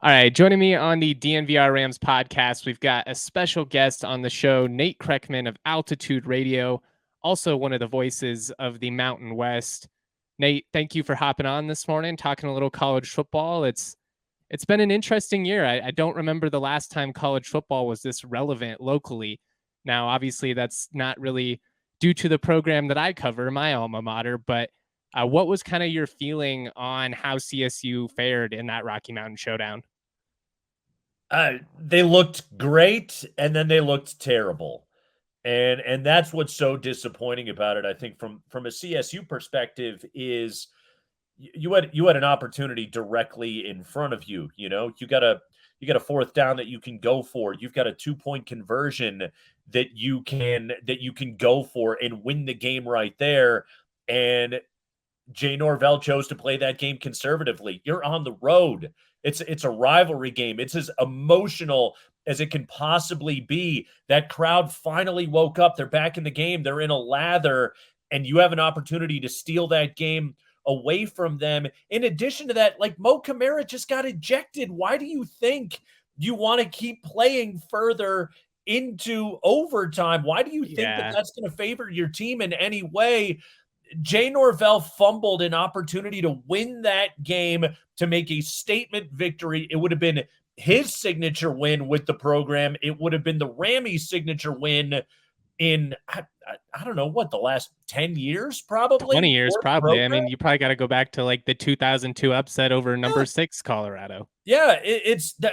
All right, joining me on the DNVR Rams podcast, we've got a special guest on the show, Nate Kreckman of Altitude Radio, also one of the voices of the Mountain West. Nate, thank you for hopping on this morning, talking a little college football. It's been an interesting year. I don't remember the last time college football was this relevant locally. Now, obviously, that's not really due to the program that I cover, my alma mater, but what was kind of your feeling on how CSU fared in that Rocky Mountain Showdown? They looked great, and then they looked terrible, and that's what's so disappointing about it. I think from a CSU perspective is you had an opportunity directly in front of you. You know, you got a fourth down that you can go for. You've got a 2-point conversion that you can go for and win the game right there. And Jay Norvell chose to play that game conservatively. You're on the road. It's a rivalry game. It's as emotional as it can possibly be. That crowd finally woke up. They're back in the game. They're in a lather, and you have an opportunity to steal that game away from them. In addition to that, like Mo Camara just got ejected. Why do you think you want to keep playing further into overtime? Why do you think that Yeah. that's going to favor your team in any way? Jay Norvell fumbled an opportunity to win that game to make a statement victory. It would have been his signature win with the program. It would have been the Rammies' signature win in, I don't know, what, the last 10 years, 20 probably, years, for the probably. I program? mean, you probably got to go back to like the 2002 upset over Yeah. number 6 Colorado. Yeah,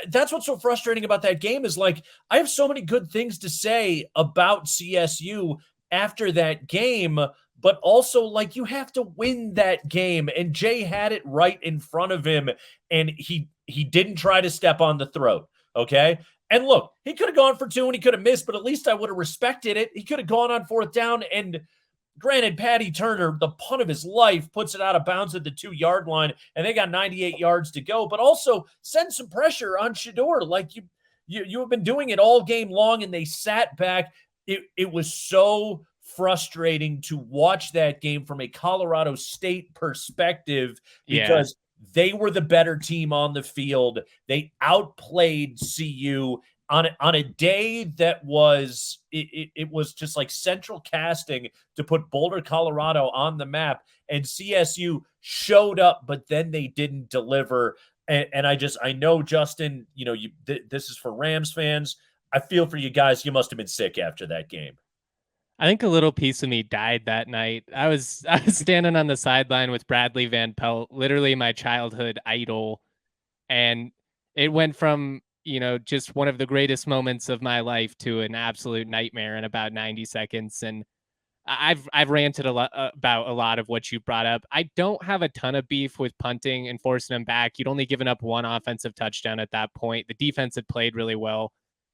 that's what's so frustrating about that game is like I have so many good things to say about CSU after that game, but also like you have to win that game, and Jay had it right in front of him, and he didn't try to step on the throat. Okay. And look, he could have gone for two and he could have missed, but at least I would have respected it. He could have gone on fourth down, and granted, Patty Turner, the punt of his life, puts it out of bounds at the 2-yard line, and they got 98 yards to go. But also send some pressure on Shador, like you have been doing it all game long, and they sat back. It was so frustrating to watch that game from a Colorado State perspective Yeah. because they were the better team on the field. They outplayed CU on a day that it was just like central casting to put Boulder, Colorado on the map, and CSU showed up, but then they didn't deliver. And I know, Justin, this is for Rams fans. I feel for you guys. You must have been sick after that game. I think a little piece of me died that night. I was standing on the sideline with Bradley Van Pelt, literally my childhood idol, and it went from, just one of the greatest moments of my life to an absolute nightmare in about 90 seconds. And I've ranted a lot about a lot of what you brought up. I don't have a ton of beef with punting and forcing them back. You'd only given up one offensive touchdown at that point. The defense had played really well.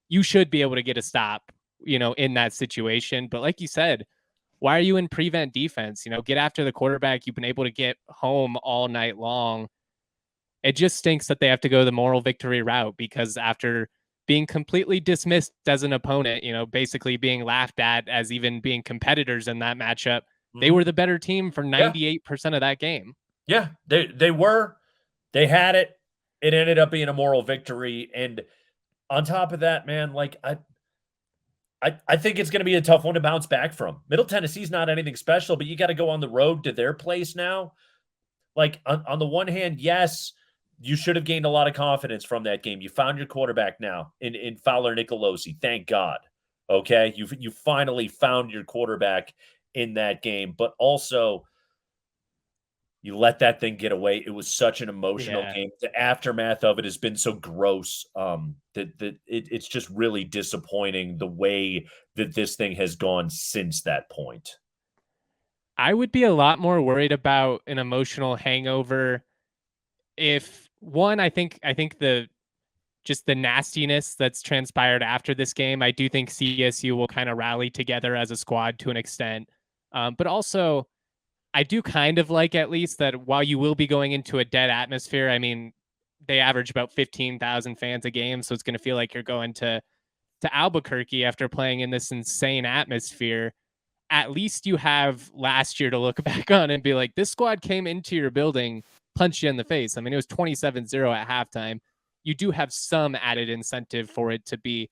You should be able to get a stop, in that situation. But like you said, why are you in prevent defense? Get after the quarterback. You've been able to get home all night long. It just stinks that they have to go the moral victory route because after being completely dismissed as an opponent, basically being laughed at as even being competitors in that matchup, they Mm-hmm. were the better team for Yeah, 98% of that game. yeah, they were. They had it. It ended up being a moral victory, and on top of that, man, like I think it's going to be a tough one to bounce back from. Middle Tennessee's not anything special, but you got to go on the road to their place now. Like on the one hand, yes, you should have gained a lot of confidence from that game. You found your quarterback now in Fowler Nicolosi. Thank God. Okay, you finally found your quarterback in that game, but also you let that thing get away. It was such an emotional Yeah. game. The aftermath of it has been so gross it's just really disappointing the way that this thing has gone since that point. I would be a lot more worried about an emotional hangover if one, I think the just the nastiness that's transpired after this game. I do think CSU will kind of rally together as a squad to an extent. But also I do kind of like at least that while you will be going into a dead atmosphere, I mean, they average about 15,000 fans a game. So it's going to feel like you're going to Albuquerque after playing in this insane atmosphere. At least you have last year to look back on and be like, this squad came into your building, punched you in the face. I mean, it was 27-0 at halftime. you do have some added incentive for it to be,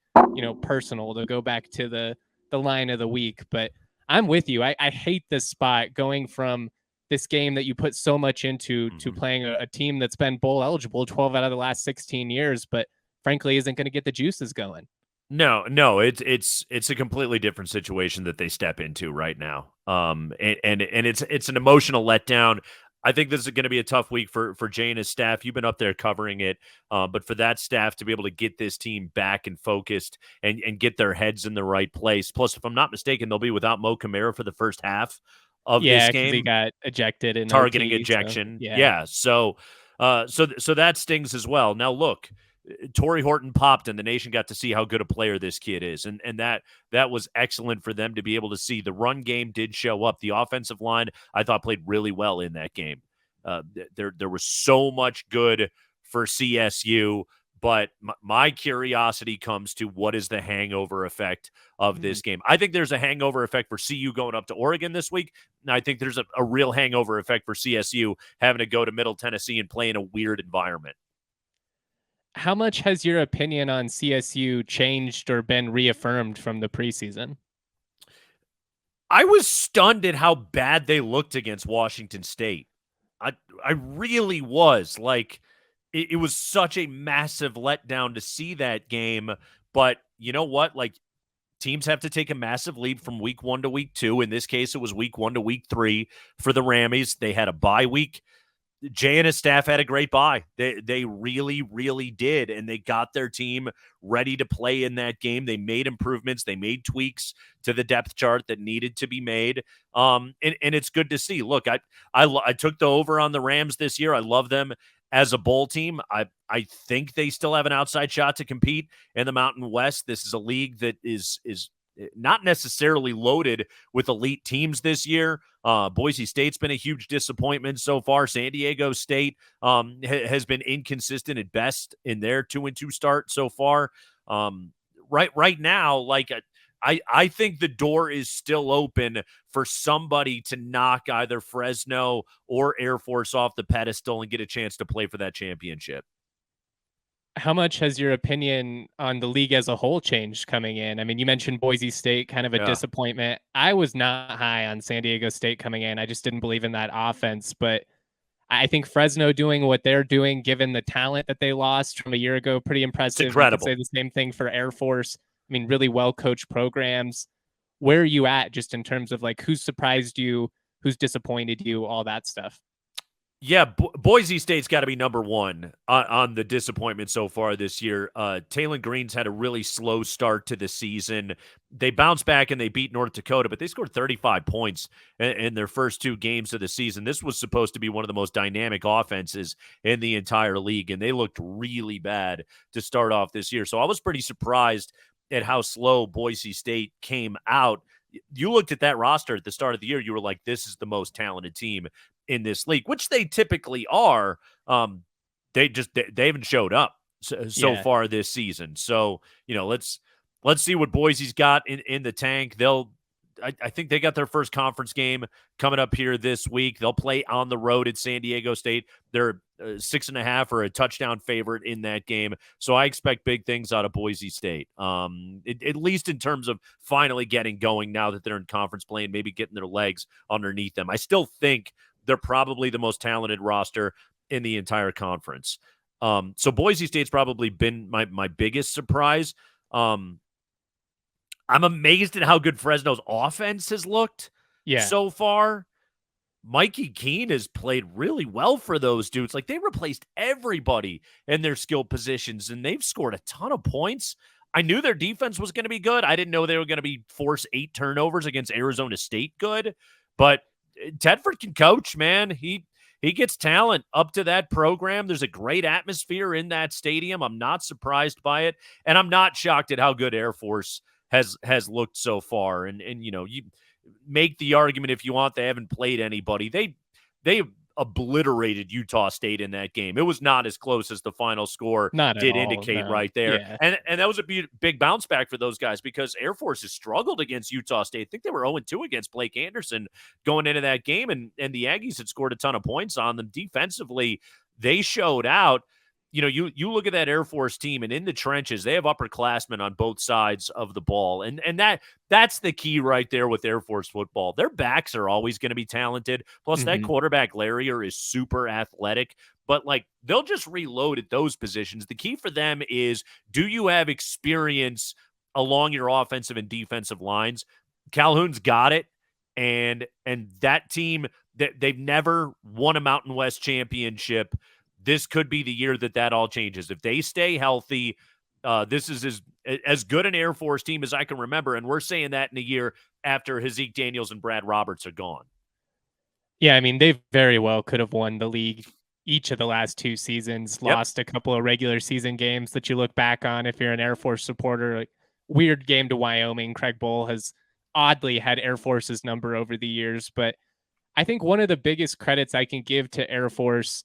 personal, to go back to the line of the week. But I'm with you. I hate this spot going from this game that you put so much into to playing a team that's been bowl eligible 12 out of the last 16 years, but frankly isn't going to get the juices going. No, it's a completely different situation that they step into right now. And it's an emotional letdown. I think this is going to be a tough week for Jay and his staff. You've been up there covering it, but for that staff to be able to get this team back and focused and get their heads in the right place. Plus, if I'm not mistaken, they'll be without Mo Camara for the first half of this Yeah, because he game, got ejected in targeting OT. So ejection. yeah. Yeah, so that stings as well. Now look, Torrey Horton popped, and the nation got to see how good a player this kid is, and that was excellent for them to be able to see. The run game did show up. The offensive line, I thought, played really well in that game. There was so much good for CSU, but my curiosity comes to what is the hangover effect of this game. I think there's a hangover effect for CU going up to Oregon this week. And I think there's a real hangover effect for CSU having to go to Middle Tennessee and play in a weird environment. How much has your opinion on CSU changed or been reaffirmed from the preseason? I was stunned at how bad they looked against Washington State. I really was. Like, it was such a massive letdown to see that game. But you know what? Like, teams have to take a massive leap from week 1 to week 2. In this case, it was week 1 to week 3 for the Rammies. They had a bye week. Jay and his staff had a great bye. They really, really did, and they got their team ready to play in that game. They made improvements. They made tweaks to the depth chart that needed to be made. And it's good to see. Look, I took the over on the Rams this year. I love them as a bowl team. I think they still have an outside shot to compete in the Mountain West. This is a league that is not necessarily loaded with elite teams this year. Boise State's been a huge disappointment so far. San Diego State has been inconsistent at best in their 2-2 start so far. Right now, like I think the door is still open for somebody to knock either Fresno or Air Force off the pedestal and get a chance to play for that championship. How much has your opinion on the league as a whole changed coming in? I mean, you mentioned Boise State, kind of a disappointment. I was not high on San Diego State coming in. I just didn't believe in that offense. But I think Fresno doing what they're doing, given the talent that they lost from a year ago, pretty impressive. It's incredible. You could say the same thing for Air Force. I mean, really well-coached programs. Where are you at just in terms of like who's surprised you, who's disappointed you, all that stuff? Yeah, Boise State's got to be number one on the disappointment so far this year. Talon Green's had a really slow start to the season. They bounced back and they beat North Dakota, but they scored 35 points in their first 2 games of the season. This was supposed to be one of the most dynamic offenses in the entire league, and they looked really bad to start off this year. So I was pretty surprised at how slow Boise State came out. You looked at that roster at the start of the year, you were like, this is the most talented team in this league, which they typically are. They haven't showed up so far this season. So, let's see what Boise's got in the tank. I think they got their first conference game coming up here this week. They'll play on the road at San Diego State. They're 6.5 or a touchdown favorite in that game. So I expect big things out of Boise State, at least in terms of finally getting going now that they're in conference play and maybe getting their legs underneath them. I still think they're probably the most talented roster in the entire conference. So Boise State's probably been my biggest surprise. I'm amazed at how good Fresno's offense has looked so far. Mikey Keene has played really well for those dudes. Like, they replaced everybody in their skill positions, and they've scored a ton of points. I knew their defense was going to be good. I didn't know they were going to be force 8 turnovers against Arizona State good. But Tedford can coach, man. He gets talent up to that program. There's a great atmosphere in that stadium. I'm not surprised by it, and I'm not shocked at how good Air Force has looked so far. And you make the argument if you want, they haven't played anybody. They obliterated Utah State in that game. It was not as close as the final score did indicate right there. Yeah. And that was a big bounce back for those guys, because Air Force has struggled against Utah State. I think they were 0-2 against Blake Anderson going into that game, and the Aggies had scored a ton of points on them. Defensively, they showed out. you look at that Air Force team, and in the trenches, they have upperclassmen on both sides of the ball, and that's the key right there with Air Force football. Their backs are always going to be talented. Plus, that Mhm. quarterback Larrier is super athletic. But like they'll just reload at those positions. The key for them is, do you have experience along your offensive and defensive lines? Calhoun's got it, and that team they've never won a Mountain West championship. This could be the year that all changes. If they stay healthy, this is as good an Air Force team as I can remember, and we're saying that in a year after Zeke Daniels and Brad Roberts are gone. Yeah, I mean, they very well could have won the league each of the last 2 seasons, Yep. lost a couple of regular season games that you look back on if you're an Air Force supporter. Like, weird game to Wyoming. Craig Bowl has oddly had Air Force's number over the years, but I think one of the biggest credits I can give to Air Force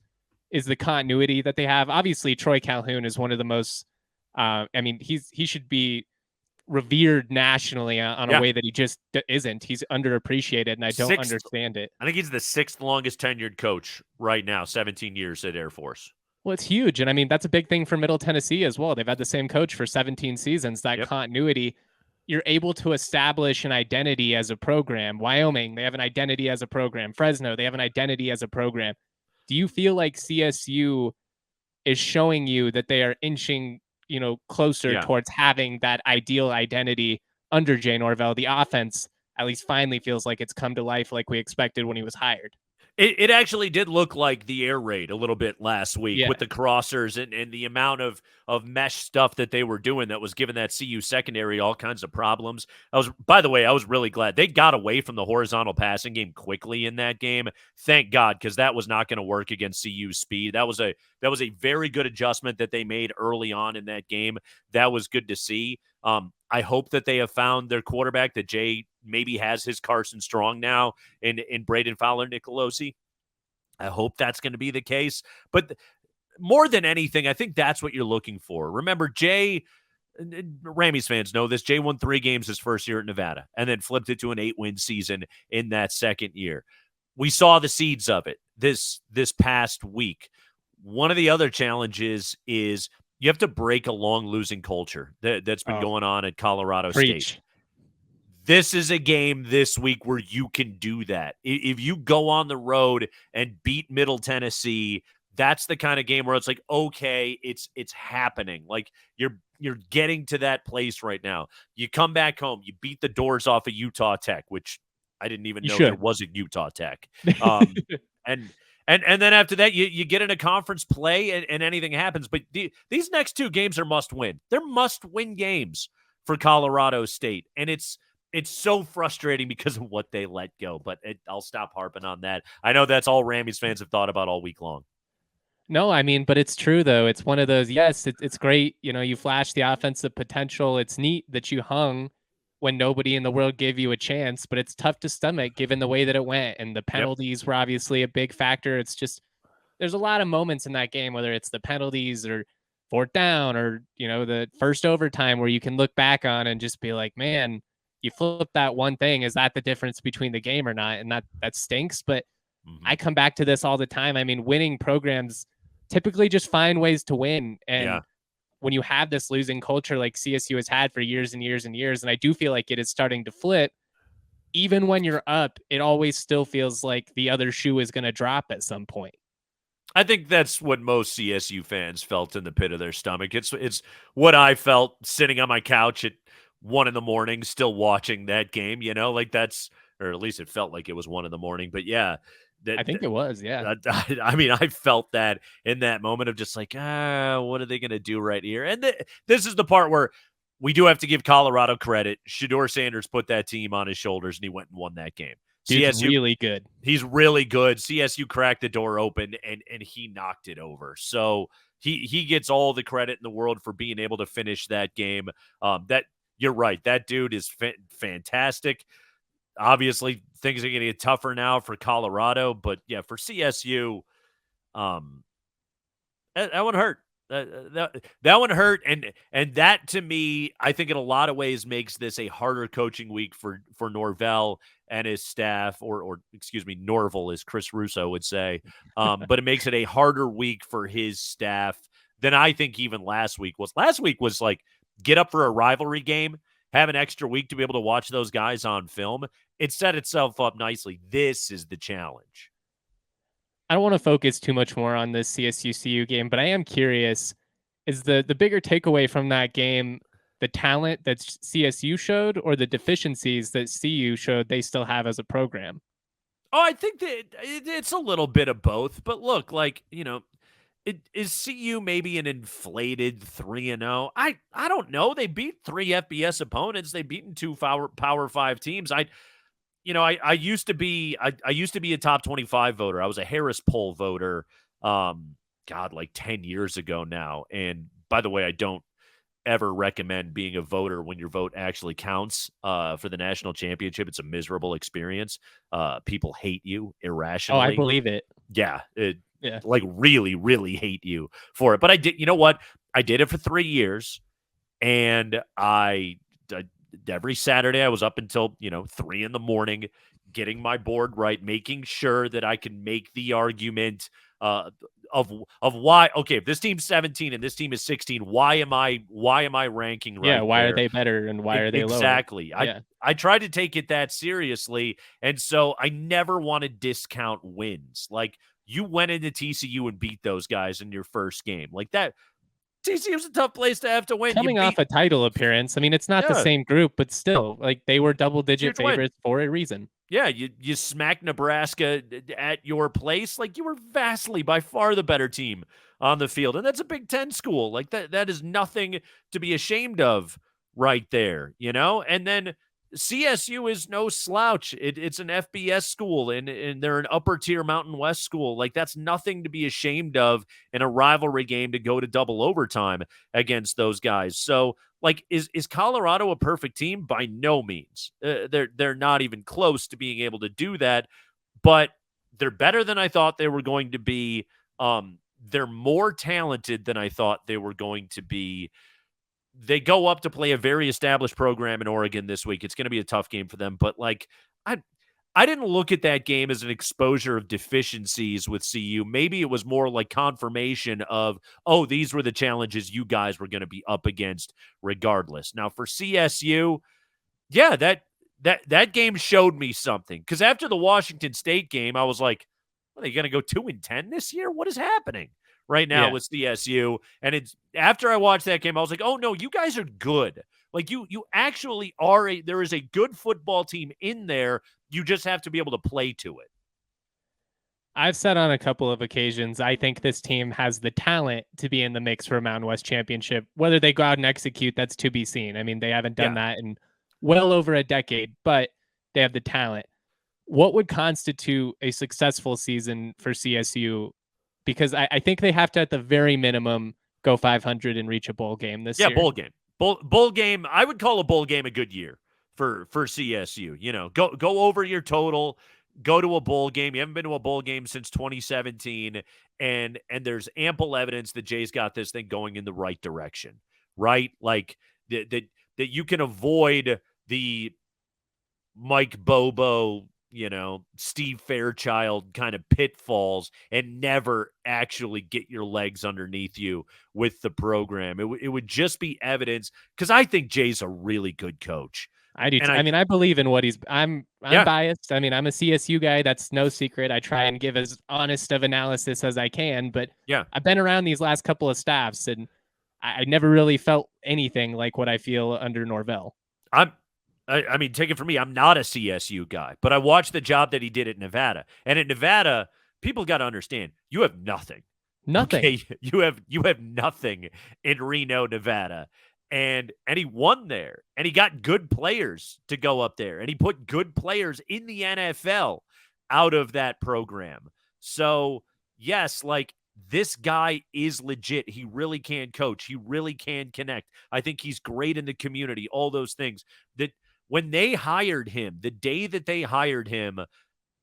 is the continuity that they have. Obviously, Troy Calhoun is one of the most I mean, he should be revered nationally on a Yeah. way that he just isn't. He's underappreciated, and I don't Sixth, understand it. I think he's the sixth longest tenured coach right now, 17 years at Air Force. Well, it's huge. And I mean, that's a big thing for Middle Tennessee as well. They've had the same coach for 17 seasons. That Yep. continuity, you're able to establish an identity as a program. Wyoming, they have an identity as a program. Fresno, they have an identity as a program. Do you feel like CSU is showing you that they are inching, closer Yeah. towards having that ideal identity under Jay Norvell? The offense at least finally feels like it's come to life like we expected when he was hired. It actually did look like the air raid a little bit last week Yeah. with the crossers and the amount of mesh stuff that they were doing that was giving that CU secondary all kinds of problems. By the way, I was really glad they got away from the horizontal passing game quickly in that game. Thank God, because that was not going to work against CU's speed. That was a very good adjustment that they made early on in that game. That was good to see. I hope that they have found their quarterback, that Jay maybe has his Carson Strong now in Braden Fowler Nicolosi. I hope that's going to be the case. But more than anything, I think that's what you're looking for. Remember, Jay, Rammies fans know this, Jay won 3 games his first year at Nevada and then flipped it to an 8-win season in that second year. We saw the seeds of it this past week. One of the other challenges is you have to break a long losing culture that's been going on at Colorado State. This is a game this week where you can do that. If you go on the road and beat Middle Tennessee, that's the kind of game where it's like, okay, it's happening. Like you're getting to that place right now. You come back home, you beat the doors off of Utah Tech, which I didn't even know there was a Utah Tech. And then after that, you get in a conference play and anything happens. But these next 2 games are must win. They're must win games for Colorado State, and it's so frustrating because of what they let go. But I'll stop harping on that. I know that's all Rammies fans have thought about all week long. No, I mean, but it's true though. It's one of those. Yes, it's great. You flash the offensive potential. It's neat that you hung when nobody in the world gave you a chance, but it's tough to stomach given the way that it went. And the penalties were obviously a big factor. It's just there's a lot of moments in that game, whether it's the penalties or 4th down or the first overtime, where you can look back on and just be like, man, you flip that one thing. Is that the difference between the game or not? And that stinks. But I come back to this all the time. I mean, winning programs typically just find ways to win. And when you have this losing culture like CSU has had for years and years and years, and I do feel like it is starting to flip, even when you're up, it always still feels like the other shoe is going to drop at some point. I think that's what most CSU fans felt in the pit of their stomach. It's what I felt sitting on my couch at 1 a.m, still watching that game, like that's, or at least it felt like it was 1 a.m. But yeah, I think it was, yeah. I mean, I felt that in that moment of just like, what are they going to do right here? And this is the part where we do have to give Colorado credit. Shedeur Sanders put that team on his shoulders, and he went and won that game. He's really good. He's really good. CSU cracked the door open, and he knocked it over. So he gets all the credit in the world for being able to finish that game. That you're right. That dude is fantastic. Obviously, things are going to get tougher now for Colorado, but yeah, for CSU, that one hurt. That one hurt, and that to me, I think in a lot of ways makes this a harder coaching week for Norvell and his staff, or excuse me, Norvell, as Chris Russo would say. But it makes it a harder week for his staff than I think even last week was. Last week was like get up for a rivalry game, have an extra week to be able to watch those guys on film. It set itself up nicely. This is the challenge. I don't want to focus too much more on this CSU CU game, but I am curious, is the bigger takeaway from that game the talent that CSU showed or the deficiencies that CU showed they still have as a program? Oh, I think that it's a little bit of both. But look, like, is CU maybe an inflated 3-0? I don't know. They beat 3 FBS opponents. They beaten 2 Power 5 teams. I used to be I used to be a top 25 voter. I was a Harris poll voter. God, like 10 years ago now. And by the way, I don't ever recommend being a voter when your vote actually counts for the national championship. It's a miserable experience. People hate you Oh, I irrationally. believe it. Yeah, Yeah. like really, really hate you for it. But I did. You know what? I did it for 3 years, and I every Saturday I was up until 3 a.m. getting my board right, making sure that I can make the argument of why. Okay, if this team's 17 and this team is 16, why am I ranking right? Yeah, why there? are they better and why are they lower? Exactly. Yeah. I tried to take it that seriously, and so I never want to discount wins. Like you went into TCU and beat those guys in your first game, like that. TCU's a tough place to have to win. Coming off a title appearance, I mean, it's not the same group, but still, like they were double-digit favorites for a reason. Yeah, you smacked Nebraska at your place. Like you were vastly by far the better team on the field. And that's a Big Ten school. Like that is nothing to be ashamed of right there, And then CSU is no slouch. It's an FBS school and they're an upper tier Mountain West school. Like that's nothing to be ashamed of in a rivalry game to go to double overtime against those guys. So like, is Colorado a perfect team? By no means. They're not even close to being able to do that, but they're better than I thought they were going to be. They're more talented than I thought they were going to be. They go up to play a very established program in Oregon this week. It's going to be a tough game for them, but like I didn't look at that game as an exposure of deficiencies with CU. Maybe it was more like confirmation of, oh, these were the challenges you guys were going to be up against regardless. Now for CSU, yeah, that game showed me something. Because after the Washington State game, I was like, are they going to go 2-10 this year? What is happening right now with CSU? And it's after I watched that game, I was like, oh no, you guys are good. Like you actually are there is a good football team in there. You just have to be able to play to it. I've said on a couple of occasions, I think this team has the talent to be in the mix for a Mountain West championship. Whether they go out and execute, that's to be seen. I mean, they haven't done that in well over a decade, but they have the talent. What would constitute a successful season for CSU? Because I think they have to, at the very minimum, go 500 and reach a bowl game this year. Yeah, bowl game. Bowl game. I would call a bowl game a good year for CSU. Go over your total, go to a bowl game. You haven't been to a bowl game since 2017, and there's ample evidence that Jay's got this thing going in the right direction, right? Like that you can avoid the Mike Bobo, Steve Fairchild kind of pitfalls and never actually get your legs underneath you with the program. It would just be evidence, because I think Jay's a really good coach. I do. I mean, I believe in what he's. I'm biased. I mean, I'm a CSU guy. That's no secret. I try and give as honest of analysis as I can. But I've been around these last couple of staffs, and I never really felt anything like what I feel under Norvell. I mean, take it from me, I'm not a CSU guy, but I watched the job that he did at Nevada. And at Nevada, people got to understand, you have nothing. Nothing. Okay? You have nothing in Reno, Nevada. And he won there. And he got good players to go up there. And he put good players in the NFL out of that program. So, yes, like, this guy is legit. He really can coach. He really can connect. I think he's great in the community, all those things. That when they hired him, the day that they hired him,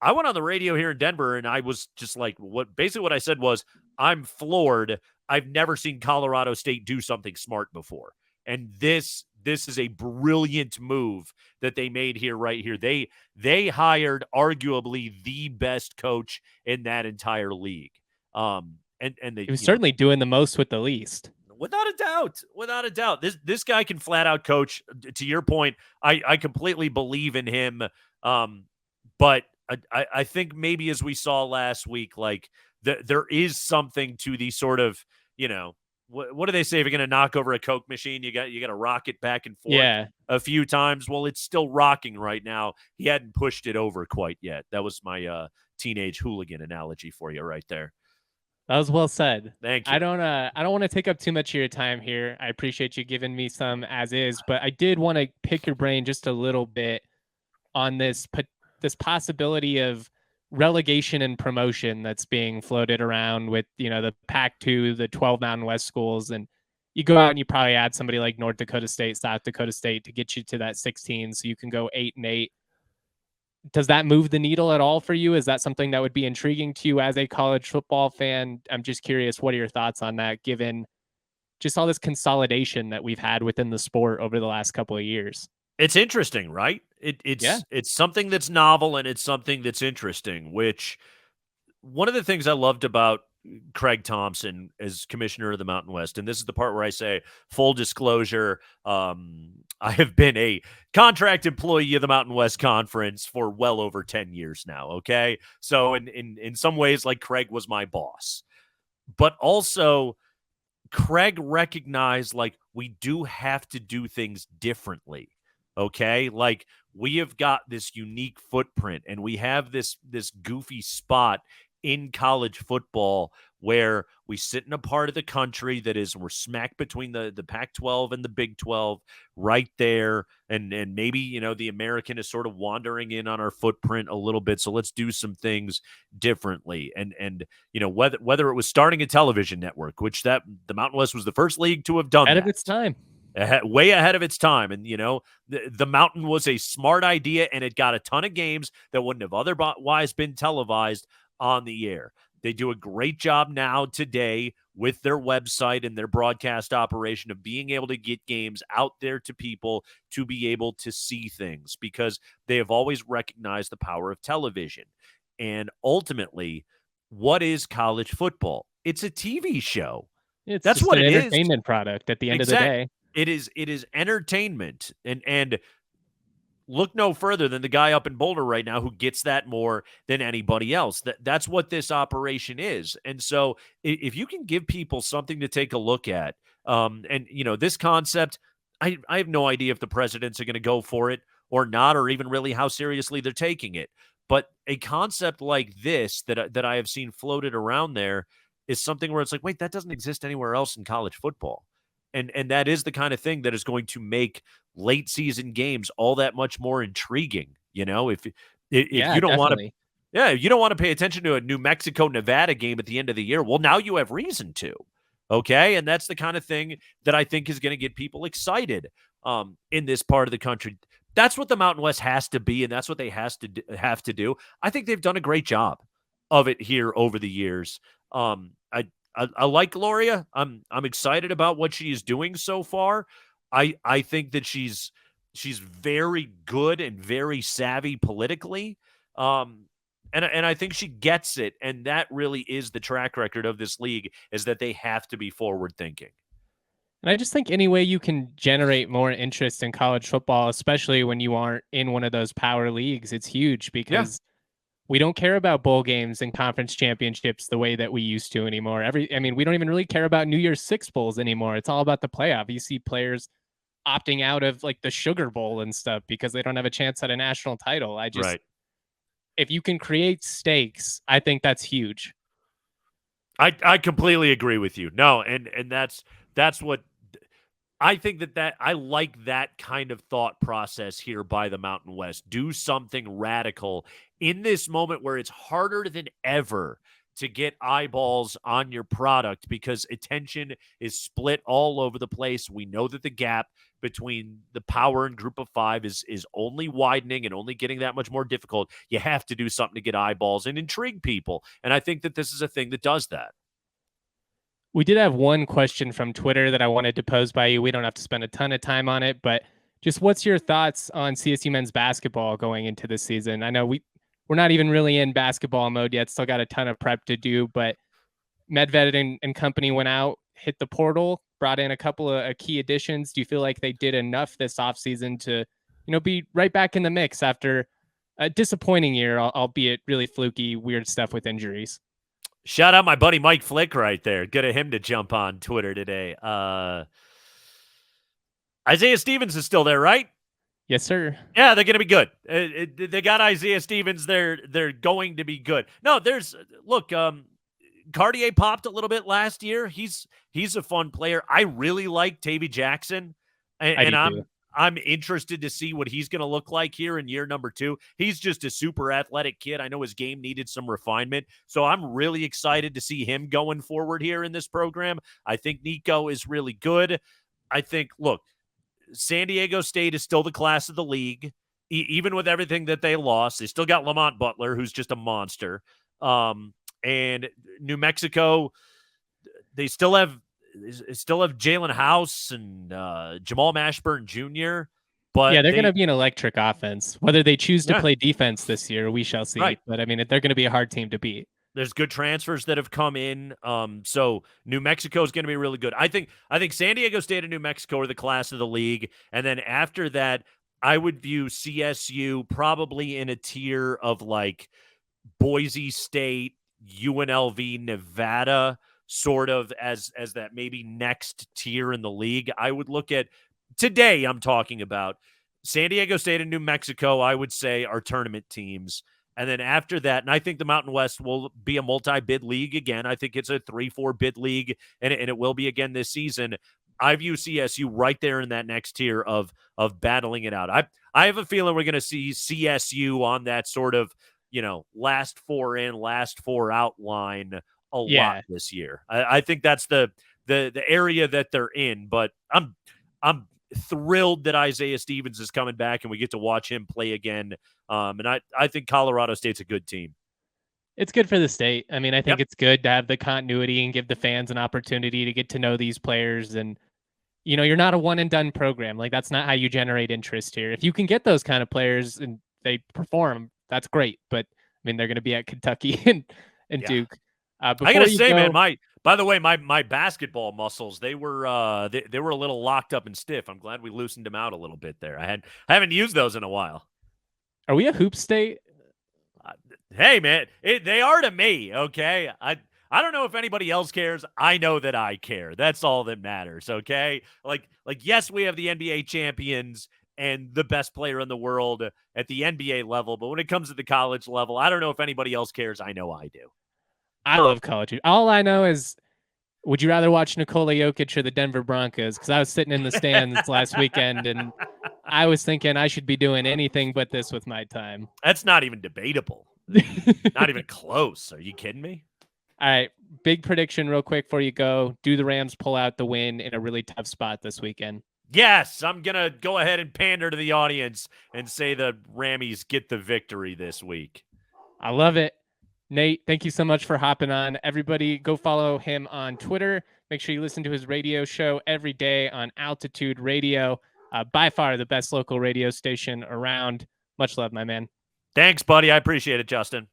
I went on the radio here in Denver and I was just like, what I said was, I'm floored. I've never seen Colorado State do something smart before. And this is a brilliant move that they made here, right here. They hired arguably the best coach in that entire league. and they, He was certainly doing the most with the least. Without a doubt, this guy can flat out coach. To your point, I completely believe in him. But I think maybe as we saw last week, like there is something to the sort of, what do they say? If you're going to knock over a Coke machine, you got to rock it back and forth a few times. Well, it's still rocking right now. He hadn't pushed it over quite yet. That was my teenage hooligan analogy for you right there. That was well said. Thank you. I don't want to take up too much of your time here. I appreciate you giving me some as is, but I did want to pick your brain just a little bit on this possibility of relegation and promotion that's being floated around with, the Pac-2, the 12 Mountain West schools, and you go out and you probably add somebody like North Dakota State, South Dakota State to get you to that 16, so you can go 8-8. Does that move the needle at all for you? Is that something that would be intriguing to you as a college football fan? I'm just curious, what are your thoughts on that, given just all this consolidation that we've had within the sport over the last couple of years? It's interesting, right? It's something that's novel, and it's something that's interesting, which one of the things I loved about Craig Thompson as commissioner of the Mountain West, and this is the part where I say full disclosure, I have been a contract employee of the Mountain West Conference for well over 10 years now, okay? So in some ways, like, Craig was my boss. But also, Craig recognized, like, we do have to do things differently, okay? Like, we have got this unique footprint, and we have this goofy spot in college football where we sit in a part of the country that is, we're smack between the Pac-12 and the Big 12 right there. And maybe, the American is sort of wandering in on our footprint a little bit. So let's do some things differently. And whether it was starting a television network, which the Mountain West was the first league to have done Ahead that. of its time. Way ahead of its time. And, the Mountain was a smart idea, and it got a ton of games that wouldn't have otherwise been televised on the air. They do a great job now today with their website and their broadcast operation of being able to get games out there to people to be able to see things, because they have always recognized the power of television. And ultimately, what is college football? It's a TV show. That's what it is. Entertainment product at the end of the day. It is entertainment. And look no further than the guy up in Boulder right now who gets that more than anybody else. That's what this operation is. And so if you can give people something to take a look at, and, this concept, I have no idea if the presidents are going to go for it or not, or even really how seriously they're taking it. But a concept like this that I have seen floated around there is something where it's like, wait, that doesn't exist anywhere else in college football. And that is the kind of thing that is going to make late season games all that much more intriguing. If you don't want to, you don't want to pay attention to a New Mexico, Nevada game at the end of the year. Well, now you have reason to. Okay. And that's the kind of thing that I think is going to get people excited in this part of the country. That's what the Mountain West has to be, and that's what they have to do. I think they've done a great job of it here over the years. I like Gloria. I'm excited about what she is doing so far. I think that she's very good and very savvy politically. And I think she gets it. And that really is the track record of this league, is that they have to be forward thinking. And I just think any way you can generate more interest in college football, especially when you aren't in one of those power leagues, it's huge, because we don't care about bowl games and conference championships the way that we used to anymore. We don't even really care about New Year's Six bowls anymore. It's all about the playoff. You see players opting out of, like, the Sugar Bowl and stuff because they don't have a chance at a national title. If you can create stakes, I think that's huge. I completely agree with you. No, and that's what I think that I like, that kind of thought process here by the Mountain West. Do something radical in this moment where it's harder than ever to get eyeballs on your product because attention is split all over the place. We know that the gap between the power and group of five is only widening and only getting that much more difficult. You have to do something to get eyeballs and intrigue people. And I think that this is a thing that does that. We did have one question from Twitter that I wanted to pose by you. We don't have to spend a ton of time on it, but just what's your thoughts on CSU men's basketball going into this season? I know we're not even really in basketball mode yet. Still got a ton of prep to do, but Medved and company went out, hit the portal, brought in a couple of key additions. Do you feel like they did enough this offseason to, be right back in the mix after a disappointing year, albeit really fluky, weird stuff with injuries? Shout out my buddy Mike Flick right there. Good of him to jump on Twitter today. Isaiah Stevens is still there, right? Yes, sir. Yeah, they're going to be good. They got Isaiah Stevens. They're going to be good. No, look. Cartier popped a little bit last year. He's a fun player. I really like Tavy Jackson, and I'm interested to see what he's going to look like here in year number 2. He's just a super athletic kid. I know his game needed some refinement, so I'm really excited to see him going forward here in this program. I think Nico is really good. I think, look, San Diego State is still the class of the league, even with everything that they lost. They still got Lamont Butler, who's just a monster. And New Mexico, they still have Jalen House and Jamal Mashburn Jr. But yeah, they're going to be an electric offense. Whether they choose to play defense this year, we shall see. Right. But I mean, they're going to be a hard team to beat. There's good transfers that have come in. So New Mexico is going to be really good. I think San Diego State and New Mexico are the class of the league. And then after that, I would view CSU probably in a tier of like Boise State, UNLV, Nevada, sort of as that maybe next tier in the league. I would look at today, I'm talking about San Diego State and New Mexico, I would say are tournament teams. And then after that, and I think the Mountain West will be a multi-bid league again. I think it's a 3-4 bid league, and it will be again this season. I view CSU right there in that next tier of battling it out. I have a feeling we're going to see CSU on that sort of, last 4 in, last 4 out line a lot this year. I think that's the area that they're in. But I'm thrilled that Isaiah Stevens is coming back and we get to watch him play again. And I think Colorado State's a good team. It's good for the state. I mean, I think it's good to have the continuity and give the fans an opportunity to get to know these players. And, you're not a one and done program. Like, that's not how you generate interest here. If you can get those kind of players and they perform, that's great. But I mean, they're going to be at Kentucky and Duke. I got to say, man, by the way, my basketball muscles, they were they were a little locked up and stiff. I'm glad we loosened them out a little bit there. I haven't used those in a while. Are we a hoop state? Hey, man, they are to me, okay? I don't know if anybody else cares. I know that I care. That's all that matters, okay? Like yes, we have the NBA champions and the best player in the world at the NBA level, but when it comes to the college level, I don't know if anybody else cares. I know I do. I love college. All I know is, would you rather watch Nikola Jokic or the Denver Broncos? Because I was sitting in the stands last weekend, and I was thinking I should be doing anything but this with my time. That's not even debatable. Not even close. Are you kidding me? All right. Big prediction real quick before you go. Do the Rams pull out the win in a really tough spot this weekend? Yes, I'm going to go ahead and pander to the audience and say the Rammies get the victory this week. I love it. Nate, thank you so much for hopping on. Everybody go follow him on Twitter. Make sure you listen to his radio show every day on Altitude Radio. By far the best local radio station around. Much love, my man. Thanks, buddy. I appreciate it, Justin.